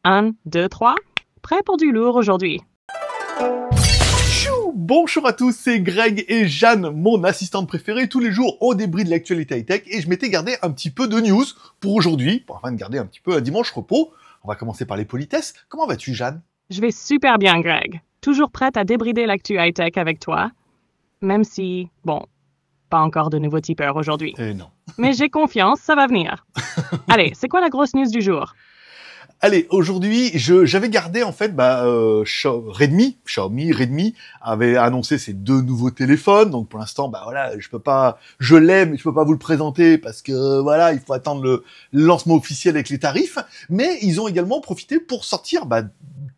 1, 2, 3. Prêt pour du lourd aujourd'hui. Bonjour à tous, c'est Greg et Jeanne, mon assistante préférée. Tous les jours, on débride l'actualité high-tech et je m'étais gardé un petit peu de news pour aujourd'hui, afin de garder un petit peu un dimanche repos. On va commencer par les politesses. Comment vas-tu, Jeanne? Je vais super bien, Greg. Toujours prête à débrider l'actu high-tech avec toi. Même si, bon, pas encore de nouveaux tipeurs aujourd'hui. Non. Mais j'ai confiance, ça va venir. Allez, c'est quoi la grosse news du jour? Allez, aujourd'hui, j'avais gardé en fait, Xiaomi avait annoncé ses 2 nouveaux téléphones. Donc pour l'instant, voilà, je l'aime, mais je peux pas vous le présenter parce que voilà, il faut attendre le lancement officiel avec les tarifs. Mais ils ont également profité pour sortir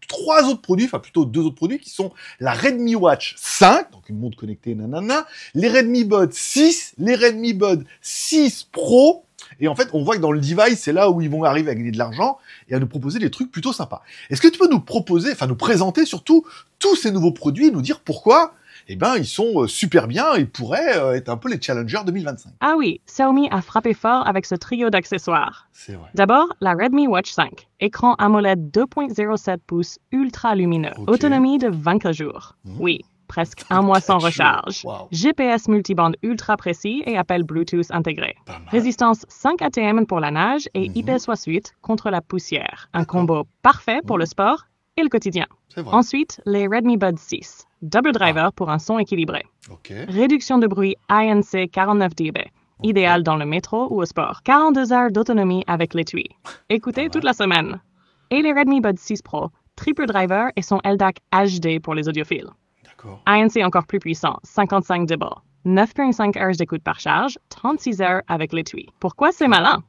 3 autres produits, enfin plutôt 2 autres produits qui sont la Redmi Watch 5, donc une montre connectée, nanana, les Redmi Buds 6, les Redmi Buds 6 Pro. Et en fait, on voit que dans le device, c'est là où ils vont arriver à gagner de l'argent et à nous proposer des trucs plutôt sympas. Est-ce que tu peux nous présenter surtout tous ces nouveaux produits et nous dire pourquoi, ils sont super bien et pourraient être un peu les challengers 2025? Ah oui, Xiaomi a frappé fort avec ce trio d'accessoires. C'est vrai. D'abord, la Redmi Watch 5. Écran AMOLED 2.07 pouces ultra lumineux. Ok. Autonomie de 24 jours. Oui, presque un mois sans recharge. Wow. GPS multibande ultra précis et appel Bluetooth intégré. Pas mal. Résistance 5 ATM pour la nage et IP68 contre la poussière. Un combo parfait pour le sport et le quotidien. C'est vrai. Ensuite, les Redmi Buds 6. Double driver pour un son équilibré. Ok. Réduction de bruit ANC 49 dB. Idéal dans le métro ou au sport. 42 heures d'autonomie avec l'étui. Écoutez toute la semaine. Et les Redmi Buds 6 Pro. Triple driver et son LDAC HD pour les audiophiles. D'accord. ANC encore plus puissant, 55 dB. 9,5 heures d'écoute par charge, 36 heures avec l'étui. Pourquoi c'est malin?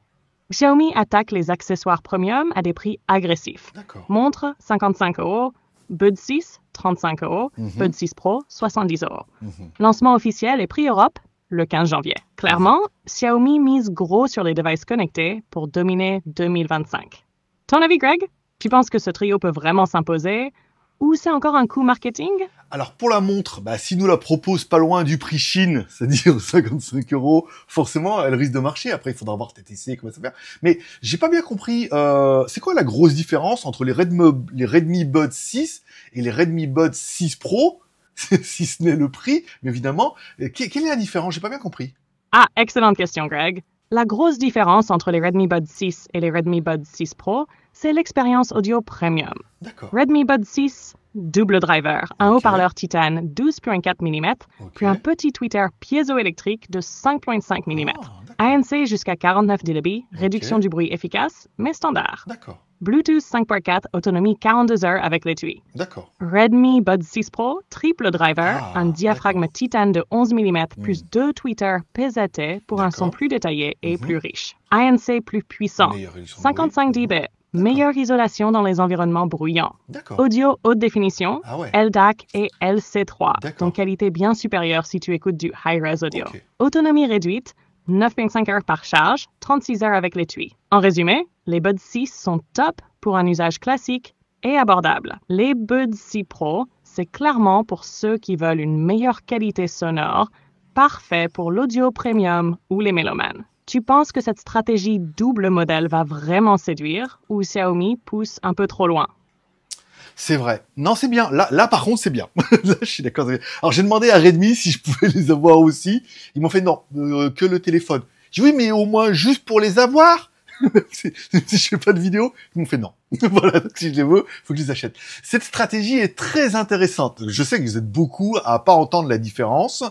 Xiaomi attaque les accessoires premium à des prix agressifs. D'accord. Montre, 55 €. Buds 6, 35 €. Buds 6 Pro, 70 €. Lancement officiel et prix Europe, le 15 janvier. Clairement, Xiaomi mise gros sur les devices connectés pour dominer 2025. Ton avis, Greg? Tu penses que ce trio peut vraiment s'imposer? Ou c'est encore un coup marketing? Alors pour la montre, s'ils nous la proposent pas loin du prix Chine, c'est-à-dire 55 €, forcément elle risque de marcher. Après il faudra voir TTC comment ça va faire. Mais j'ai pas bien compris, c'est quoi la grosse différence entre les Redmi Buds 6 et les Redmi Buds 6 Pro, si ce n'est le prix, mais évidemment. Quelle est la différence? J'ai pas bien compris. Ah, excellente question, Greg. La grosse différence entre les Redmi Buds 6 et les Redmi Buds 6 Pro, c'est l'expérience audio premium. D'accord. Redmi Buds 6, double driver, un haut-parleur titane 12,4 mm, puis un petit tweeter piézoélectrique de 5,5 mm. ANC jusqu'à 49 dB, réduction du bruit efficace, mais standard. D'accord. Bluetooth 5.4, autonomie 42 heures avec l'étui. D'accord. Redmi Buds 6 Pro, triple driver, un diaphragme titane de 11 mm, plus 2 tweeters PZT pour un son plus détaillé et plus riche. ANC plus puissant, Meilleure résolution de 55 dB, meilleure isolation dans les environnements bruyants. D'accord. Audio haute définition, Ah ouais. LDAC et LC3, D'accord. donc qualité bien supérieure si tu écoutes du high-res audio. Ok. Autonomie réduite, 9,5 heures par charge, 36 heures avec l'étui. En résumé, les Buds 6 sont top pour un usage classique et abordable. Les Buds 6 Pro, c'est clairement pour ceux qui veulent une meilleure qualité sonore, parfait pour l'audio premium ou les mélomanes. Tu penses que cette stratégie double modèle va vraiment séduire ou Xiaomi pousse un peu trop loin? C'est vrai. Non, c'est bien. Là, par contre, c'est bien. Là, je suis d'accord. Alors, j'ai demandé à Redmi si je pouvais les avoir aussi. Ils m'ont fait non, que le téléphone. J'ai dit oui, mais au moins juste pour les avoir. Si je fais pas de vidéo, ils m'ont fait non. Voilà, donc si je les veux, faut que je les achète. Cette stratégie est très intéressante. Je sais que vous êtes beaucoup à pas entendre la différence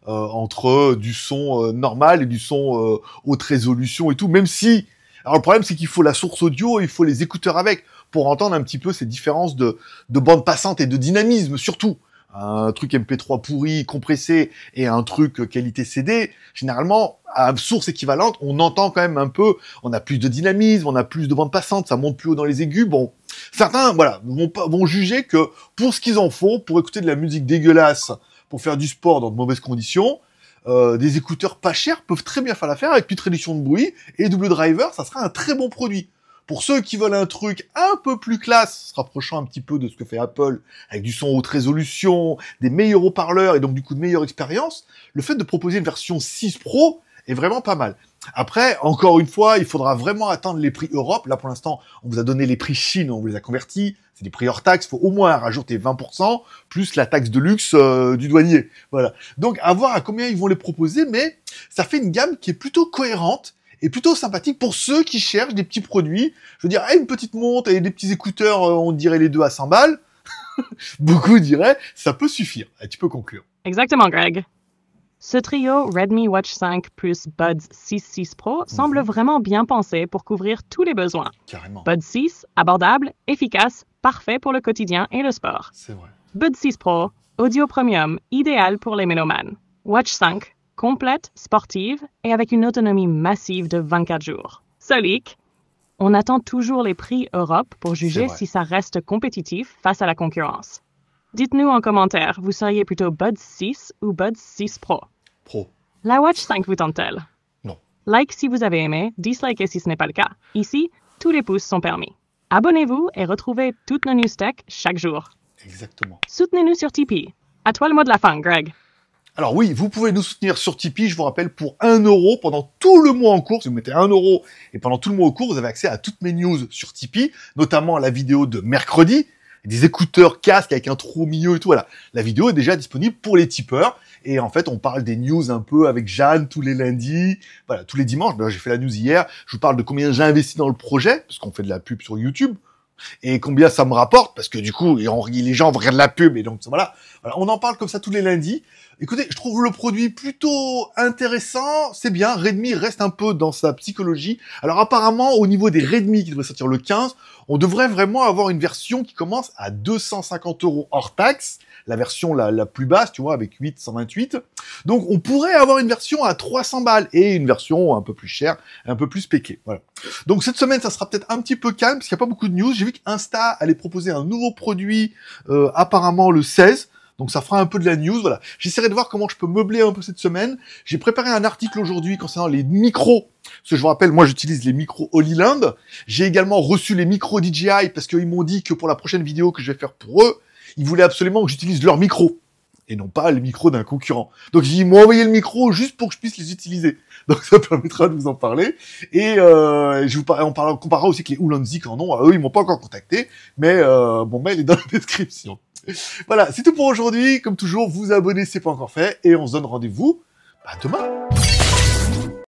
entre du son normal et du son haute résolution et tout, même si... Alors le problème, c'est qu'il faut la source audio, il faut les écouteurs avec, pour entendre un petit peu ces différences de bande passante et de dynamisme, surtout. Un truc MP3 pourri, compressé, et un truc qualité CD, généralement, à source équivalente, on entend quand même un peu, on a plus de dynamisme, on a plus de bande passante, ça monte plus haut dans les aigus, bon. Certains, voilà, vont juger que, pour ce qu'ils en font, pour écouter de la musique dégueulasse, pour faire du sport dans de mauvaises conditions, des écouteurs pas chers peuvent très bien faire l'affaire avec petite réduction de bruit, et double driver, ça sera un très bon produit. Pour ceux qui veulent un truc un peu plus classe, se rapprochant un petit peu de ce que fait Apple, avec du son haute résolution, des meilleurs haut-parleurs et donc du coup de meilleure expérience, le fait de proposer une version 6 Pro, est vraiment pas mal. Après, encore une fois, il faudra vraiment attendre les prix Europe. Là, pour l'instant, on vous a donné les prix Chine, on vous les a convertis. C'est des prix hors taxe. Il faut au moins rajouter 20% plus la taxe de luxe du douanier. Voilà. Donc, à voir à combien ils vont les proposer, mais ça fait une gamme qui est plutôt cohérente et plutôt sympathique pour ceux qui cherchent des petits produits. Je veux dire, une petite montre et des petits écouteurs, on dirait les deux à 100 balles. Beaucoup diraient, ça peut suffire. Et tu peux conclure. Exactement, Greg. Ce trio Redmi Watch 5 plus Buds 6 Pro semble vraiment bien pensé pour couvrir tous les besoins. Carrément. Buds 6, abordable, efficace, parfait pour le quotidien et le sport. C'est vrai. Buds 6 Pro, audio premium, idéal pour les mélomanes. Watch 5, complète, sportive et avec une autonomie massive de 24 jours. Solic, on attend toujours les prix Europe pour juger si ça reste compétitif face à la concurrence. Dites-nous en commentaire, vous seriez plutôt Buds 6 ou Buds 6 Pro? Pro. La Watch 5 vous tente-t-elle? Non. Like si vous avez aimé, dislikez si ce n'est pas le cas. Ici, tous les pouces sont permis. Abonnez-vous et retrouvez toutes nos news tech chaque jour. Exactement. Soutenez-nous sur Tipeee. À toi le mot de la fin, Greg. Alors oui, vous pouvez nous soutenir sur Tipeee, je vous rappelle, pour 1 euro pendant tout le mois en cours. Si vous mettez 1 euro et pendant tout le mois en cours, vous avez accès à toutes mes news sur Tipeee, notamment à la vidéo de mercredi, des écouteurs casque avec un trou au milieu et tout. Voilà, la vidéo est déjà disponible pour les tipeurs. Et en fait, on parle des news un peu avec Jeanne tous les lundis, voilà, tous les dimanches. Ben, j'ai fait la news hier. Je vous parle de combien j'ai investi dans le projet, parce qu'on fait de la pub sur YouTube. Et combien ça me rapporte, parce que du coup, les gens regardent la pub, et donc voilà. On en parle comme ça tous les lundis. Écoutez, je trouve le produit plutôt intéressant, c'est bien. Redmi reste un peu dans sa psychologie. Alors apparemment, au niveau des Redmi qui devraient sortir le 15, on devrait vraiment avoir une version qui commence à 250 € hors taxe, la version la plus basse, tu vois, avec 128. Donc on pourrait avoir une version à 300 balles et une version un peu plus chère, un peu plus spéquée. Voilà. Donc cette semaine, ça sera peut-être un petit peu calme, parce qu'il n'y a pas beaucoup de news. J'ai vu qu'Insta allait proposer un nouveau produit, apparemment le 16. Donc ça fera un peu de la news, voilà. J'essaierai de voir comment je peux meubler un peu cette semaine. J'ai préparé un article aujourd'hui concernant les micros. Parce que je vous rappelle, moi j'utilise les micros Holyland. J'ai également reçu les micros DJI parce qu'ils m'ont dit que pour la prochaine vidéo que je vais faire pour eux, ils voulaient absolument que j'utilise leurs micros. Et non pas les micros d'un concurrent. Donc ils m'ont envoyé le micro juste pour que je puisse les utiliser. Donc ça permettra de vous en parler. Et on comparera aussi avec les Ulanzi qui en ont. Eux, ils m'ont pas encore contacté. Mais mon mail est dans la description. Voilà, c'est tout pour aujourd'hui. Comme toujours, vous abonnez si c'est pas encore fait. Et on se donne rendez-vous demain.